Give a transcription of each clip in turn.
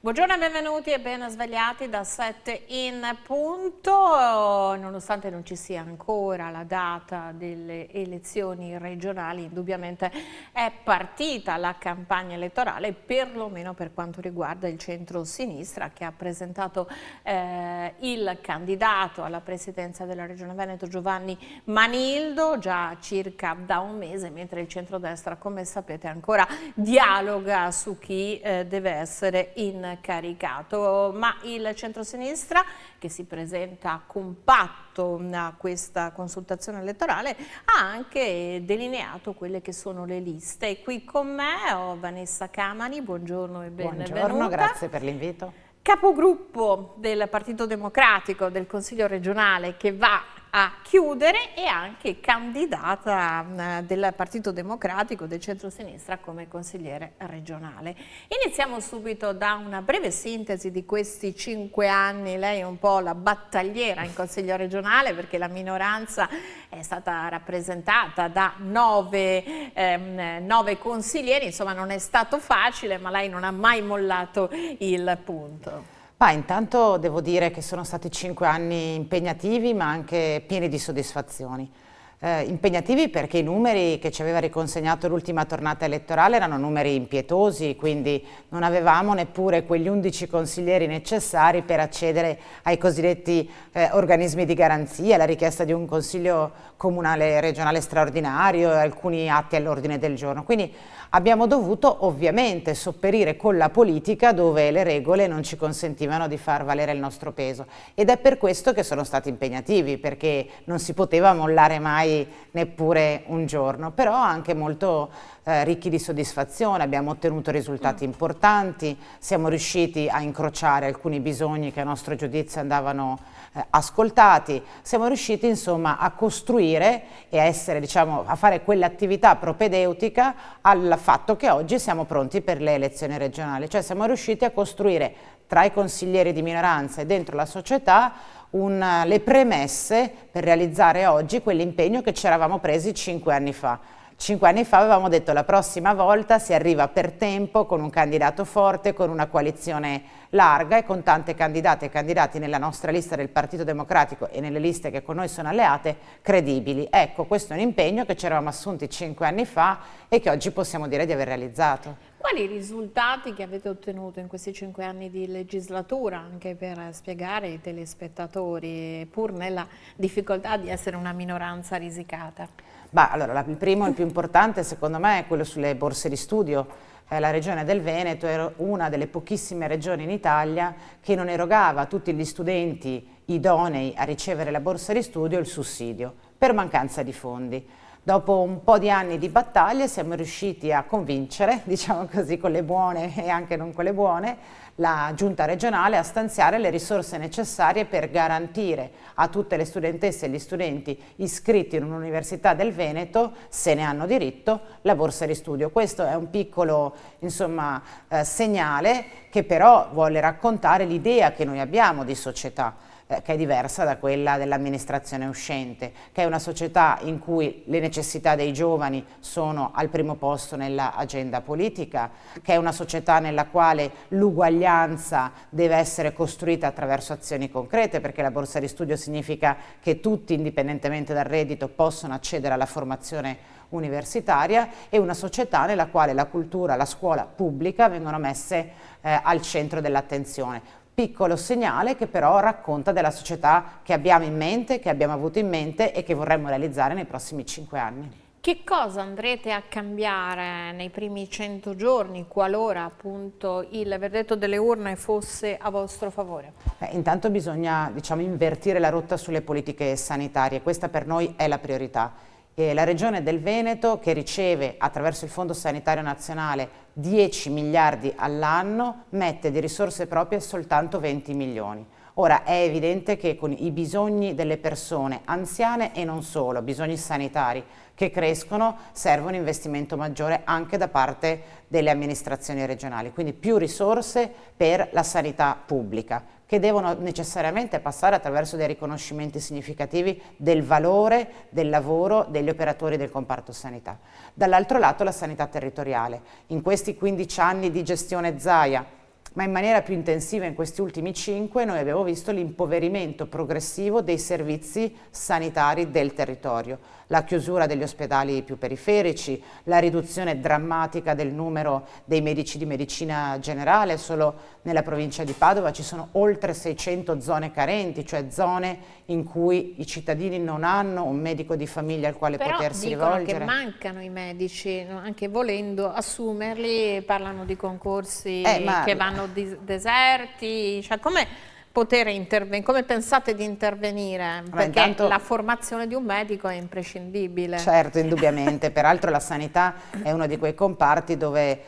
Buongiorno e benvenuti e ben svegliati da 7 in punto. Nonostante non ci sia ancora la data delle elezioni regionali, indubbiamente è partita la campagna elettorale, perlomeno per quanto riguarda il centro-sinistra, che ha presentato il candidato alla presidenza della Regione Veneto Giovanni Manildo già circa da un mese, mentre il centrodestra, come sapete, ancora dialoga su chi deve essere incaricato, ma il centrosinistra, che si presenta compatto a questa consultazione elettorale, ha anche delineato quelle che sono le liste. Qui con me ho Vanessa Camani, buongiorno e benvenuta. Buongiorno, grazie per l'invito. Capogruppo del Partito Democratico del Consiglio regionale, che va a chiudere, e anche candidata del Partito Democratico del centro-sinistra come consigliere regionale. Iniziamo subito da una breve sintesi di questi 5 anni. Lei è un po' la battagliera in Consiglio regionale, perché la minoranza è stata rappresentata da 9 consiglieri, insomma non è stato facile, ma lei non ha mai mollato il punto. Intanto devo dire che sono stati 5 anni impegnativi, ma anche pieni di soddisfazioni. Impegnativi perché i numeri che ci aveva riconsegnato l'ultima tornata elettorale erano numeri impietosi, quindi non avevamo neppure quegli 11 consiglieri necessari per accedere ai cosiddetti organismi di garanzia, la richiesta di un consiglio comunale regionale straordinario e alcuni atti all'ordine del giorno. Quindi abbiamo dovuto ovviamente sopperire con la politica, dove le regole non ci consentivano di far valere il nostro peso, ed è per questo che sono stati impegnativi, perché non si poteva mollare mai neppure un giorno, però anche molto ricchi di soddisfazione. Abbiamo ottenuto risultati importanti, siamo riusciti a incrociare alcuni bisogni che a nostro giudizio andavano ascoltati, siamo riusciti insomma a costruire e a essere, diciamo, a fare quell'attività propedeutica al fatto che oggi siamo pronti per le elezioni regionali, cioè siamo riusciti a costruire tra i consiglieri di minoranza e dentro la società le premesse per realizzare oggi quell'impegno che ci eravamo presi 5 anni fa. 5 anni fa avevamo detto: la prossima volta si arriva per tempo, con un candidato forte, con una coalizione larga e con tante candidate e candidati nella nostra lista del Partito Democratico e nelle liste che con noi sono alleate credibili. Ecco, questo è un impegno che ci eravamo assunti 5 anni fa e che oggi possiamo dire di aver realizzato. Quali risultati che avete ottenuto in questi 5 anni di legislatura, anche per spiegare ai telespettatori, pur nella difficoltà di essere una minoranza risicata? Allora, il primo e il più importante secondo me è quello sulle borse di studio. La regione del Veneto era una delle pochissime regioni in Italia che non erogava a tutti gli studenti idonei a ricevere la borsa di studio il sussidio, per mancanza di fondi. Dopo un po' di anni di battaglie siamo riusciti a convincere, diciamo così, con le buone e anche non con le buone, la giunta regionale a stanziare le risorse necessarie per garantire a tutte le studentesse e gli studenti iscritti in un'università del Veneto, se ne hanno diritto, la borsa di studio. Questo è un piccolo, insomma, segnale che però vuole raccontare l'idea che noi abbiamo di società, che è diversa da quella dell'amministrazione uscente, che è una società in cui le necessità dei giovani sono al primo posto nella agenda politica, che è una società nella quale l'uguaglianza deve essere costruita attraverso azioni concrete, perché la borsa di studio significa che tutti, indipendentemente dal reddito, possono accedere alla formazione universitaria, e una società nella quale la cultura, la scuola pubblica vengono messe al centro dell'attenzione. Piccolo segnale che però racconta della società che abbiamo in mente, che abbiamo avuto in mente e che vorremmo realizzare nei prossimi 5 anni. Che cosa andrete a cambiare nei primi 100 giorni, qualora appunto il verdetto delle urne fosse a vostro favore? Intanto bisogna, diciamo, invertire la rotta sulle politiche sanitarie, questa per noi è la priorità. La Regione del Veneto, che riceve attraverso il Fondo Sanitario Nazionale 10 miliardi all'anno, mette di risorse proprie soltanto 20 milioni. Ora è evidente che con i bisogni delle persone anziane e non solo, bisogni sanitari che crescono, serve un investimento maggiore anche da parte delle amministrazioni regionali, quindi più risorse per la sanità pubblica, che devono necessariamente passare attraverso dei riconoscimenti significativi del valore del lavoro degli operatori del comparto sanità. Dall'altro lato la sanità territoriale. In questi 15 anni di gestione Zaia ma in maniera più intensiva in questi ultimi 5 noi abbiamo visto l'impoverimento progressivo dei servizi sanitari del territorio, la chiusura degli ospedali più periferici, la riduzione drammatica del numero dei medici di medicina generale. Solo nella provincia di Padova ci sono oltre 600 zone carenti, cioè zone in cui i cittadini non hanno un medico di famiglia al quale potersi rivolgere. Però dicono che mancano i medici, anche volendo assumerli, parlano di concorsi che vanno deserti, cioè come come pensate di intervenire? Perché intanto, la formazione di un medico è imprescindibile. Certo, indubbiamente, peraltro la sanità è uno di quei comparti dove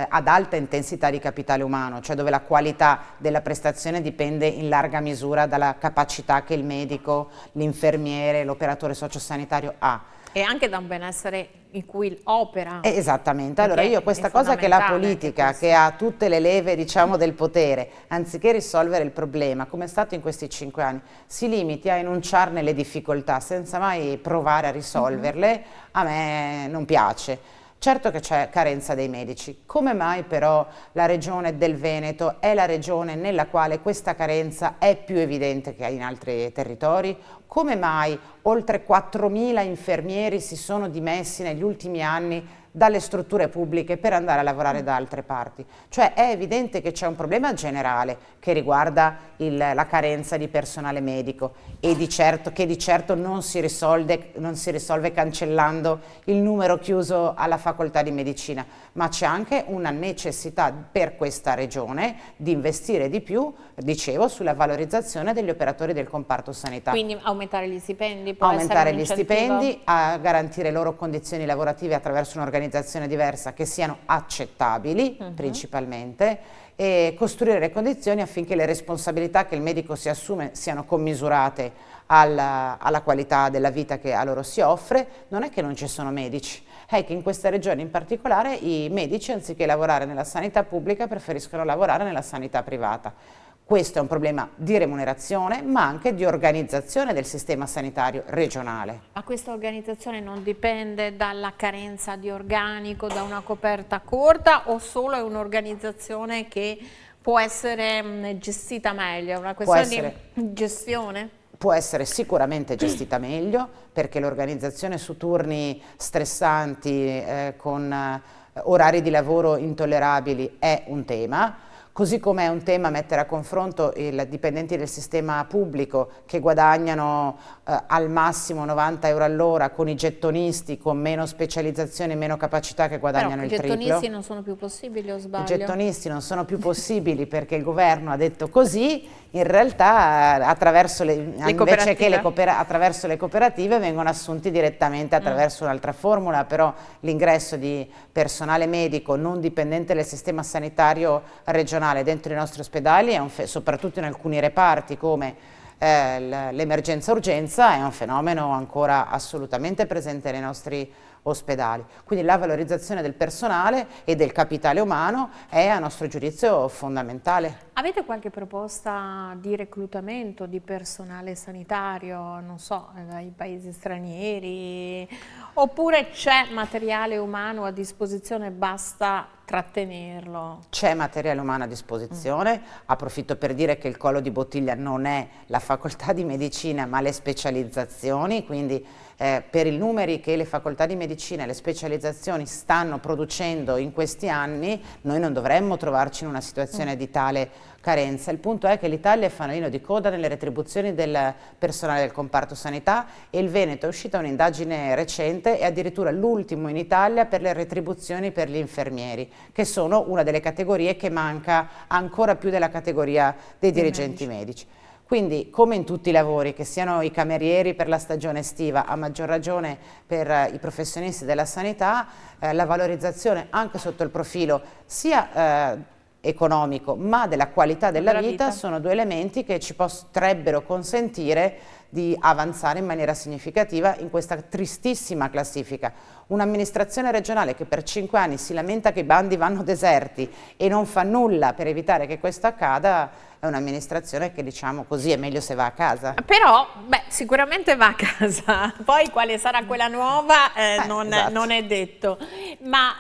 ad alta intensità di capitale umano, cioè dove la qualità della prestazione dipende in larga misura dalla capacità che il medico, l'infermiere, l'operatore sociosanitario ha. E anche da un benessere in cui opera. Esattamente, allora io questa cosa che la politica, che ha tutte le leve diciamo del potere, anziché risolvere il problema, come è stato in questi 5 anni, si limiti a enunciarne le difficoltà senza mai provare a risolverle, a me non piace. Certo che c'è carenza dei medici, come mai però la regione del Veneto è la regione nella quale questa carenza è più evidente che in altri territori? Come mai oltre 4.000 infermieri si sono dimessi negli ultimi anni dalle strutture pubbliche per andare a lavorare da altre parti? Cioè è evidente che c'è un problema generale che riguarda la carenza di personale medico e che di certo non si risolve cancellando il numero chiuso alla facoltà di medicina, ma c'è anche una necessità per questa regione di investire di più, dicevo, sulla valorizzazione degli operatori del comparto sanitario. Quindi aumentare gli stipendi, aumentare gli stipendi, a garantire loro condizioni lavorative attraverso un'organizzazione diversa che siano accettabili principalmente, e costruire le condizioni affinché le responsabilità che il medico si assume siano commisurate alla qualità della vita che a loro si offre. Non è che non ci sono medici, è che in questa regione in particolare i medici, anziché lavorare nella sanità pubblica, preferiscono lavorare nella sanità privata. Questo è un problema di remunerazione, ma anche di organizzazione del sistema sanitario regionale. Ma questa organizzazione non dipende dalla carenza di organico, da una coperta corta, o solo è un'organizzazione che può essere gestita meglio? È una questione di gestione? Può essere sicuramente gestita meglio, perché l'organizzazione su turni stressanti, con orari di lavoro intollerabili è un tema. Così come è un tema mettere a confronto i dipendenti del sistema pubblico che guadagnano al massimo 90 euro all'ora con i gettonisti con meno specializzazione e meno capacità che guadagnano il triplo. I gettonisti non sono più possibili, o sbaglio? I gettonisti non sono più possibili perché il governo ha detto così, in realtà attraverso attraverso le cooperative vengono assunti direttamente attraverso un'altra formula, però l'ingresso di personale medico non dipendente del sistema sanitario regionale dentro i nostri ospedali, soprattutto in alcuni reparti come l'emergenza urgenza, è un fenomeno ancora assolutamente presente nei nostri ospedali. Quindi la valorizzazione del personale e del capitale umano è a nostro giudizio fondamentale. Avete qualche proposta di reclutamento di personale sanitario, non so, dai paesi stranieri, oppure c'è materiale umano a disposizione, basta trattenerlo? C'è materiale umano a disposizione, approfitto per dire che il collo di bottiglia non è la facoltà di medicina ma le specializzazioni, quindi per i numeri che le facoltà di medicina e le specializzazioni stanno producendo in questi anni, noi non dovremmo trovarci in una situazione di tale carenza. Il punto è che l'Italia è fanalino di coda nelle retribuzioni del personale del comparto sanità e il Veneto è uscita un'indagine recente e addirittura l'ultimo in Italia per le retribuzioni per gli infermieri, che sono una delle categorie che manca ancora più della categoria dei dirigenti medici. Quindi, come in tutti i lavori, che siano i camerieri per la stagione estiva, a maggior ragione per i professionisti della sanità, la valorizzazione anche sotto il profilo sia economico ma della qualità della vita sono due elementi che ci potrebbero consentire di avanzare in maniera significativa in questa tristissima classifica. Un'amministrazione regionale che per 5 anni si lamenta che i bandi vanno deserti e non fa nulla per evitare che questo accada, è un'amministrazione che, diciamo così, è meglio se va a casa. Però, beh, sicuramente va a casa, poi quale sarà quella nuova Esatto. non è detto. Ma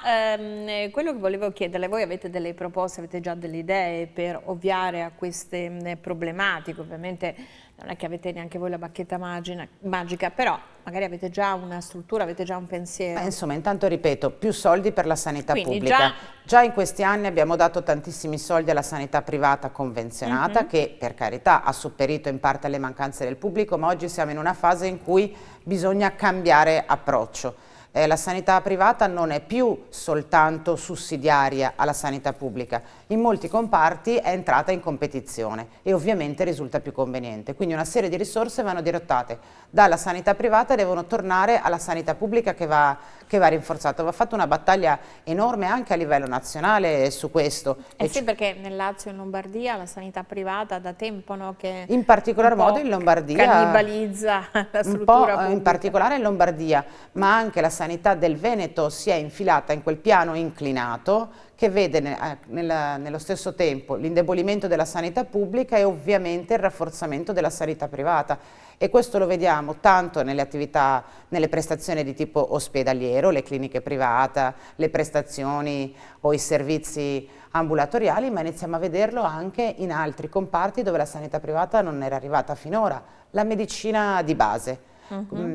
quello che volevo chiederle, voi avete delle proposte, avete già delle idee per ovviare a queste problematiche? Ovviamente non è che avete neanche voi la bacchetta magica, però magari avete già una struttura, avete già un pensiero. Insomma, intanto ripeto, più soldi per la sanità Quindi pubblica. Già in questi anni abbiamo dato tantissimi soldi alla sanità privata convenzionata, che per carità ha sopperito in parte alle mancanze del pubblico, ma oggi siamo in una fase in cui bisogna cambiare approccio. La sanità privata non è più soltanto sussidiaria alla sanità pubblica, in molti comparti è entrata in competizione e ovviamente risulta più conveniente, quindi una serie di risorse vanno dirottate dalla sanità privata e devono tornare alla sanità pubblica che va rinforzata. Va fatta una battaglia enorme anche a livello nazionale su questo. Sì, perché nel Lazio e in Lombardia la sanità privata da tempo, no, che in particolar modo in Lombardia cannibalizza la struttura pubblica. In particolare in Lombardia, ma anche la sanità del Veneto si è infilata in quel piano inclinato che vede nello stesso tempo l'indebolimento della sanità pubblica e ovviamente il rafforzamento della sanità privata. E questo lo vediamo tanto nelle attività, nelle prestazioni di tipo ospedaliero, le cliniche private, le prestazioni o i servizi ambulatoriali, ma iniziamo a vederlo anche in altri comparti dove la sanità privata non era arrivata finora, la medicina di base.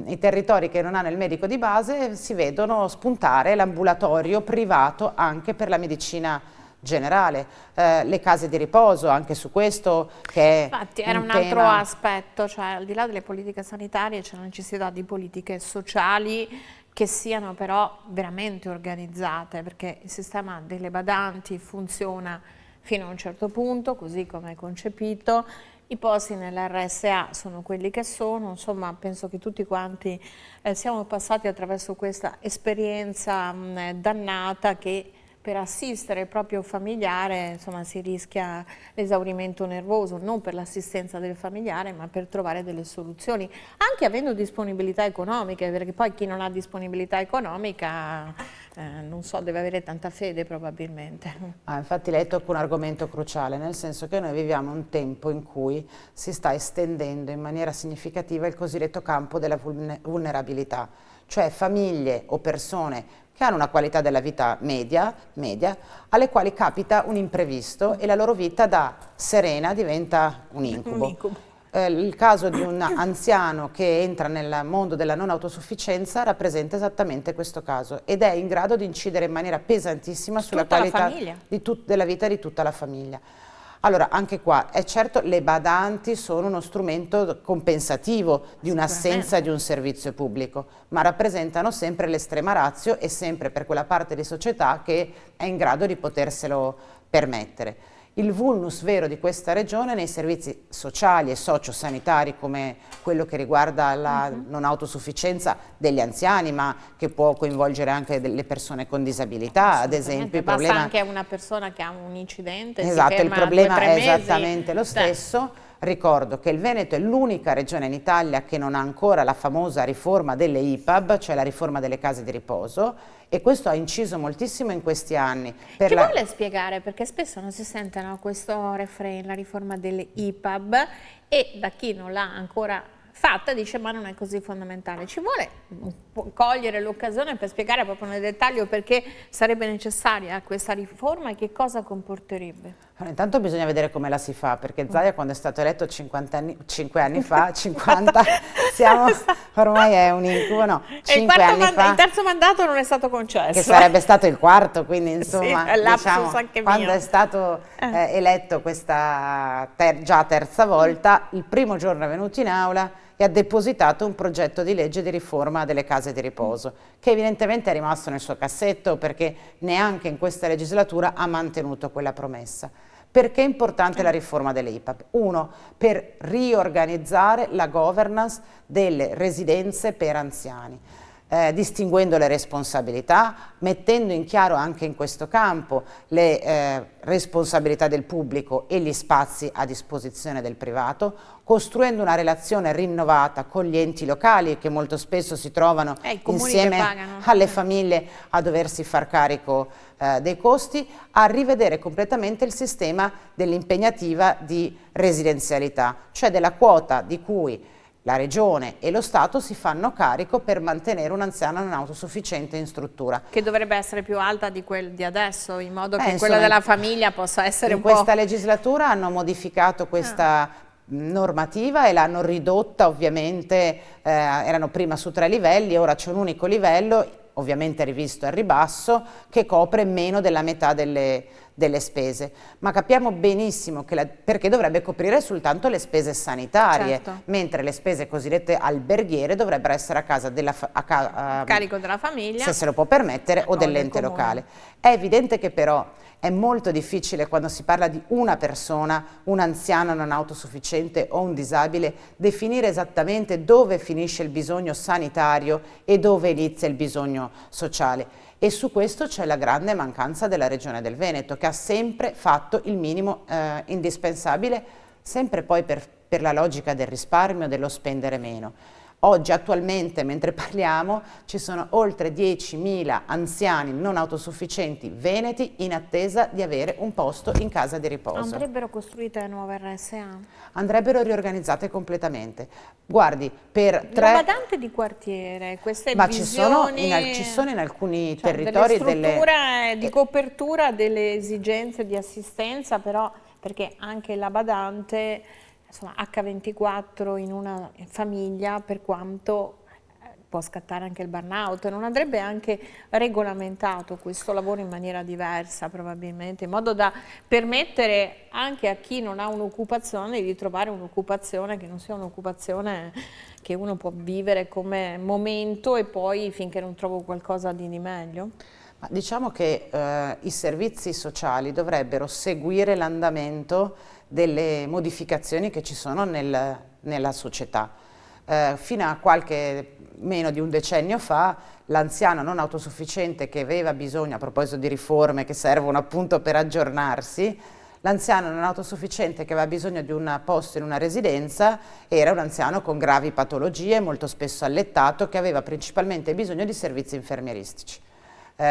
I territori che non hanno il medico di base si vedono spuntare l'ambulatorio privato anche per la medicina generale, le case di riposo, anche su questo che infatti era un altro aspetto, cioè al di là delle politiche sanitarie c'è la necessità di politiche sociali che siano però veramente organizzate, perché il sistema delle badanti funziona fino a un certo punto, così come è concepito. I posti nell'RSA sono quelli che sono, insomma penso che tutti quanti siamo passati attraverso questa esperienza dannata che per assistere il proprio familiare, insomma, si rischia l'esaurimento nervoso, non per l'assistenza del familiare, ma per trovare delle soluzioni, anche avendo disponibilità economiche, perché poi chi non ha disponibilità economica, non so, deve avere tanta fede probabilmente. Infatti lei tocca un argomento cruciale, nel senso che noi viviamo un tempo in cui si sta estendendo in maniera significativa il cosiddetto campo della vulnerabilità, cioè famiglie o persone che hanno una qualità della vita media, alle quali capita un imprevisto e la loro vita da serena diventa un incubo. Il caso di un anziano che entra nel mondo della non autosufficienza rappresenta esattamente questo caso ed è in grado di incidere in maniera pesantissima sulla qualità della vita di tutta la famiglia. Allora, anche qua, è certo, le badanti sono uno strumento compensativo di un'assenza di un servizio pubblico, ma rappresentano sempre l'estrema ratio e sempre per quella parte di società che è in grado di poterselo permettere. Il vulnus vero di questa regione nei servizi sociali e sociosanitari, come quello che riguarda la non autosufficienza degli anziani, ma che può coinvolgere anche delle persone con disabilità, ad esempio. Basta anche una persona che ha un incidente. Esatto, il problema è esattamente lo stesso. Ricordo che il Veneto è l'unica regione in Italia che non ha ancora la famosa riforma delle IPAB, cioè la riforma delle case di riposo, e questo ha inciso moltissimo in questi anni. Che vuole spiegare? Perché spesso non si sente questo refrain, la riforma delle IPAB, e da chi non l'ha ancora fatta dice ma non è così fondamentale. Ci vuole cogliere l'occasione per spiegare proprio nel dettaglio perché sarebbe necessaria questa riforma e che cosa comporterebbe? Allora, intanto bisogna vedere come la si fa, perché Zaia quando è stato eletto 5 anni fa, 50, ormai è un incubo, no, 5 anni fa. Il terzo mandato non è stato concesso. Che sarebbe stato il quarto, quindi insomma, sì, diciamo, anche quando mio. È stato eletto questa già terza volta, il primo giorno è venuto in aula e ha depositato un progetto di legge di riforma delle case di riposo, che evidentemente è rimasto nel suo cassetto perché neanche in questa legislatura ha mantenuto quella promessa. Perché è importante la riforma delle IPAB? Uno, per riorganizzare la governance delle residenze per anziani. distinguendo le responsabilità, mettendo in chiaro anche in questo campo le responsabilità del pubblico e gli spazi a disposizione del privato, costruendo una relazione rinnovata con gli enti locali che molto spesso si trovano insieme alle famiglie a doversi far carico dei costi, a rivedere completamente il sistema dell'impegnativa di residenzialità, cioè della quota di cui la Regione e lo Stato si fanno carico per mantenere un anziano non autosufficiente in struttura. Che dovrebbe essere più alta di quella di adesso, in modo che quella della famiglia possa essere un po'... In questa legislatura hanno modificato questa normativa e l'hanno ridotta, ovviamente, erano prima su 3 livelli, ora c'è un unico livello, ovviamente rivisto al ribasso, che copre meno della metà delle spese, ma capiamo benissimo che perché dovrebbe coprire soltanto le spese sanitarie, mentre le spese cosiddette alberghiere dovrebbero essere a carico della famiglia, se se lo può permettere, o dell'ente locale. È evidente che però è molto difficile quando si parla di una persona, un anziano non autosufficiente o un disabile, definire esattamente dove finisce il bisogno sanitario e dove inizia il bisogno sociale. E su questo c'è la grande mancanza della Regione del Veneto, che ha sempre fatto il minimo indispensabile, sempre poi per la logica del risparmio, dello spendere meno. Oggi, attualmente, mentre parliamo, ci sono oltre 10.000 anziani non autosufficienti veneti in attesa di avere un posto in casa di riposo. Andrebbero costruite nuove RSA? Andrebbero riorganizzate completamente. Guardi, per La badante di quartiere, queste visioni... ci sono in alcuni territori delle strutture di copertura delle esigenze di assistenza, però perché anche la badante... Insomma, H24 in una famiglia, per quanto può scattare anche il burnout, non andrebbe anche regolamentato questo lavoro in maniera diversa probabilmente, in modo da permettere anche a chi non ha un'occupazione di trovare un'occupazione che non sia un'occupazione che uno può vivere come momento e poi finché non trovo qualcosa di meglio? Ma diciamo che i servizi sociali dovrebbero seguire l'andamento delle modificazioni che ci sono nella società. Fino a meno di un decennio fa, l'anziano non autosufficiente che aveva bisogno, a proposito di riforme che servono appunto per aggiornarsi, l'anziano non autosufficiente che aveva bisogno di un posto in una residenza era un anziano con gravi patologie, molto spesso allettato, che aveva principalmente bisogno di servizi infermieristici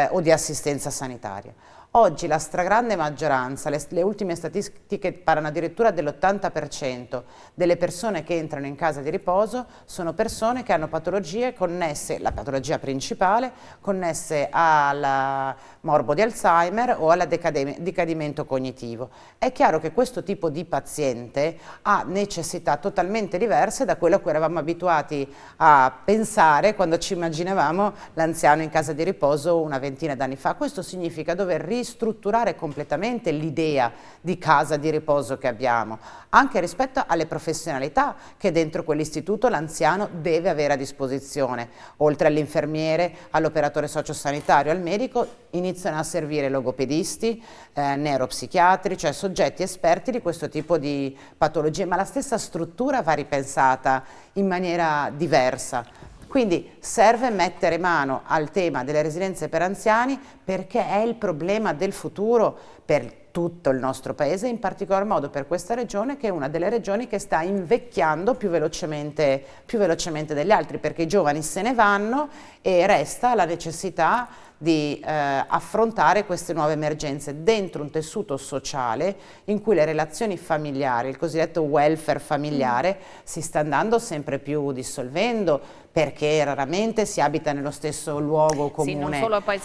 o di assistenza sanitaria. Oggi la stragrande maggioranza, le ultime statistiche parlano addirittura dell'80% delle persone che entrano in casa di riposo sono persone che hanno patologie connesse, la patologia principale, connesse al morbo di Alzheimer o al decadimento cognitivo. È chiaro che questo tipo di paziente ha necessità totalmente diverse da quello a cui eravamo abituati a pensare quando ci immaginavamo l'anziano in casa di riposo una ventina d'anni fa. Questo significa dover ristrutturare completamente l'idea di casa di riposo che abbiamo, anche rispetto alle professionalità che dentro quell'istituto l'anziano deve avere a disposizione. Oltre all'infermiere, all'operatore sociosanitario, al medico, iniziano a servire logopedisti, neuropsichiatri, cioè soggetti esperti di questo tipo di patologie, ma la stessa struttura va ripensata in maniera diversa. Quindi serve mettere mano al tema delle residenze per anziani perché è il problema del futuro per tutto il nostro paese, in particolar modo per questa regione che è una delle regioni che sta invecchiando più velocemente degli altri, perché i giovani se ne vanno e resta la necessità di affrontare queste nuove emergenze dentro un tessuto sociale in cui le relazioni familiari, il cosiddetto welfare familiare, si sta andando sempre più dissolvendo perché raramente si abita nello stesso luogo comune. Sì, non solo poi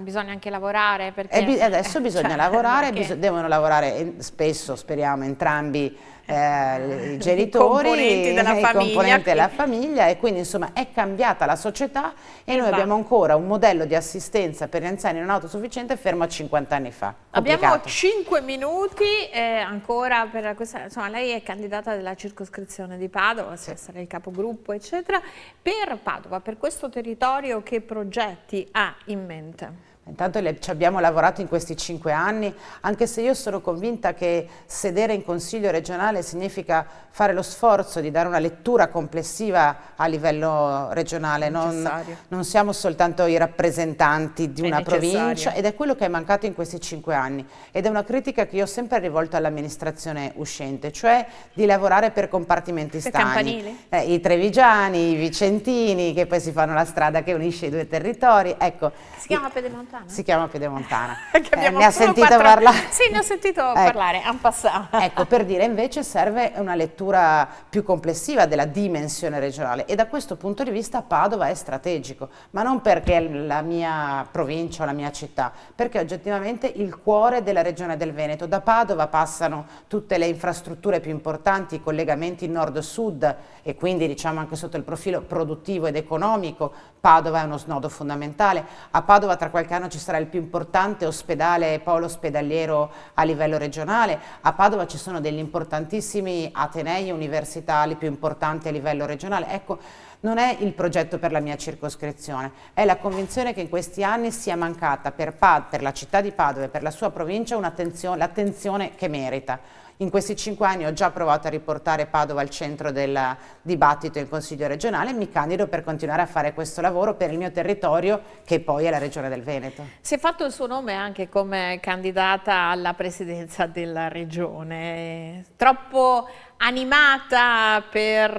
bisogna anche lavorare. Perché, adesso bisogna lavorare, devono lavorare spesso, speriamo, entrambi i genitori, i componenti della famiglia, e quindi insomma è cambiata la società e noi abbiamo ancora un modello di assistenza per gli anziani non autosufficiente fermo a 50 anni fa. Abbiamo 5 minuti ancora per questa, insomma lei è candidata della circoscrizione di Padova, sì, essere il capogruppo eccetera. Per Padova, per questo territorio che progetti ha in mente? Intanto ci abbiamo lavorato in questi 5 anni, anche se io sono convinta che sedere in Consiglio regionale significa fare lo sforzo di dare una lettura complessiva a livello regionale. Non siamo soltanto i rappresentanti di una provincia, ed è quello che è mancato in questi 5 anni. Ed è una critica che io ho sempre rivolto all'amministrazione uscente, cioè di lavorare per compartimenti stagni. I trevigiani, i vicentini, che poi si fanno la strada che unisce i due territori. Ecco, si chiama Pedemontana? Si chiama Pedemontana. Ne ha sentito parlare? Sì, ne ho sentito parlare, en passant. Ecco, per dire, invece serve una lettura più complessiva della dimensione regionale, e da questo punto di vista Padova è strategico, ma non perché è la mia provincia o la mia città, perché è oggettivamente il cuore della regione del Veneto. Da Padova passano tutte le infrastrutture più importanti, i collegamenti nord-sud, e quindi diciamo anche sotto il profilo produttivo ed economico Padova è uno snodo fondamentale. A Padova tra qualche anno ci sarà il più importante ospedale, polo ospedaliero a livello regionale. A Padova ci sono degli importantissimi atenei universitari più importanti a livello regionale. Ecco, non è il progetto per la mia circoscrizione, è la convinzione che in questi anni sia mancata per la città di Padova e per la sua provincia l'attenzione che merita. In questi 5 anni ho già provato a riportare Padova al centro del dibattito in Consiglio regionale, e mi candido per continuare a fare questo lavoro per il mio territorio, che poi è la regione del Veneto. Si è fatto il suo nome anche come candidata alla presidenza della regione, troppo animata per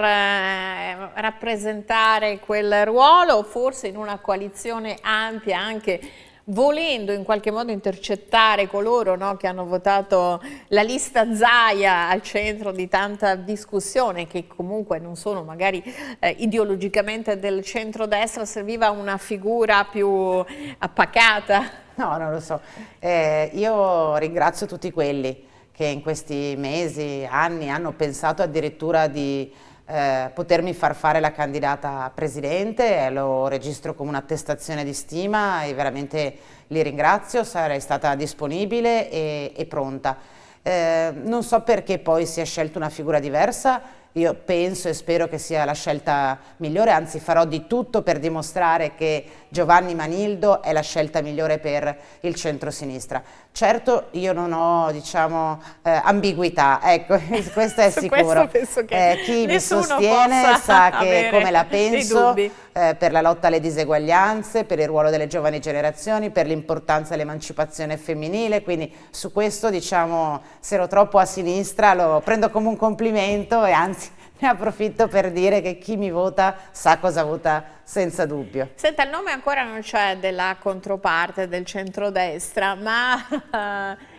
rappresentare quel ruolo, forse in una coalizione ampia, anche volendo in qualche modo intercettare coloro, no, che hanno votato la lista Zaia al centro di tanta discussione, che comunque non sono magari ideologicamente del centrodestra. Serviva una figura più pacata? No, non lo so. Io ringrazio tutti quelli che in questi mesi, anni hanno pensato addirittura di potermi far fare la candidata a presidente. Lo registro come un'attestazione di stima e veramente li ringrazio. Sarei stata disponibile e pronta. Non so perché poi si è scelta una figura diversa. Io penso e spero che sia la scelta migliore, anzi farò di tutto per dimostrare che Giovanni Manildo è la scelta migliore per il centro-sinistra. Certo, io non ho, diciamo, ambiguità, ecco, questo è sicuro. Questo penso che chi mi sostiene sa che come la penso per la lotta alle diseguaglianze, per il ruolo delle giovani generazioni, per l'importanza dell'emancipazione femminile, quindi su questo, diciamo, se ero troppo a sinistra lo prendo come un complimento, e anzi ne approfitto per dire che chi mi vota sa cosa vota senza dubbio. Senta, il nome ancora non c'è della controparte del centrodestra, ma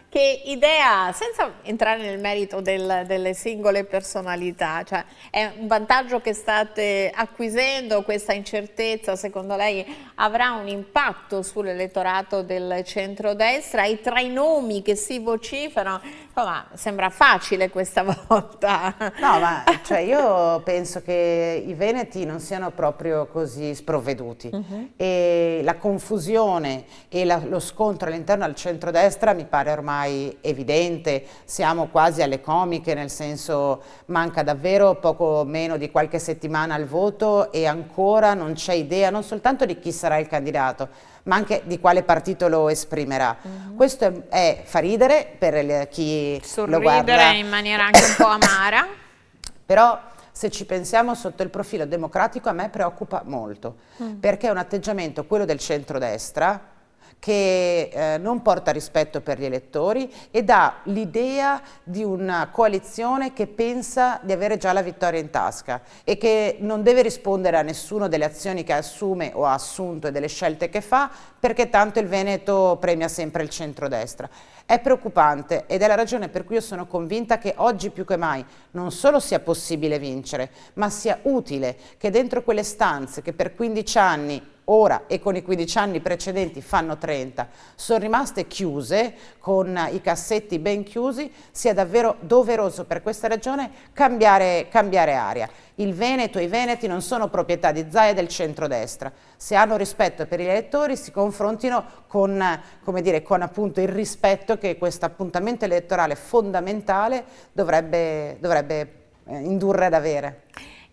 che idea, senza entrare nel merito delle singole personalità, cioè è un vantaggio che state acquisendo? Questa incertezza secondo lei avrà un impatto sull'elettorato del centrodestra? E tra i nomi che si vociferano, insomma, sembra facile questa volta. No, ma cioè, io penso che i veneti non siano proprio così sprovveduti, e la confusione e lo scontro all'interno del centrodestra mi pare ormai evidente. Siamo quasi alle comiche, nel senso, manca davvero poco meno di qualche settimana al voto e ancora non c'è idea non soltanto di chi sarà il candidato, ma anche di quale partito lo esprimerà. Questo fa ridere per chi lo guarda. Sorridere in maniera anche un po' amara. Però se ci pensiamo sotto il profilo democratico a me preoccupa molto, perché è un atteggiamento, quello del centrodestra, che non porta rispetto per gli elettori e dà l'idea di una coalizione che pensa di avere già la vittoria in tasca e che non deve rispondere a nessuna delle azioni che assume o ha assunto e delle scelte che fa, perché tanto il Veneto premia sempre il centrodestra. È preoccupante, ed è la ragione per cui io sono convinta che oggi più che mai non solo sia possibile vincere, ma sia utile che dentro quelle stanze che per 15 anni ora e con i 15 anni precedenti fanno 30, sono rimaste chiuse, con i cassetti ben chiusi, sia davvero doveroso per questa regione cambiare aria. Il Veneto e i veneti non sono proprietà di Zaia e del centrodestra. Se hanno rispetto per gli elettori si confrontino con, come dire, con appunto il rispetto che questo appuntamento elettorale fondamentale dovrebbe indurre ad avere.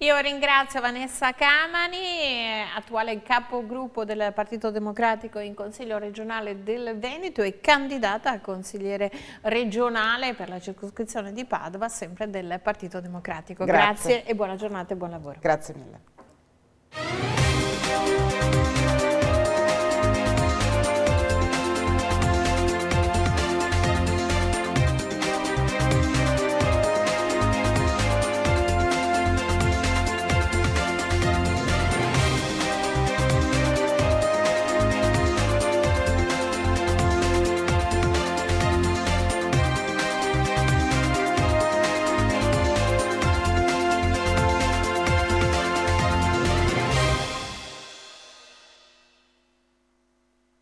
Io ringrazio Vanessa Camani, attuale capogruppo del Partito Democratico in Consiglio regionale del Veneto e candidata a consigliere regionale per la circoscrizione di Padova, sempre del Partito Democratico. Grazie e buona giornata e buon lavoro. Grazie mille.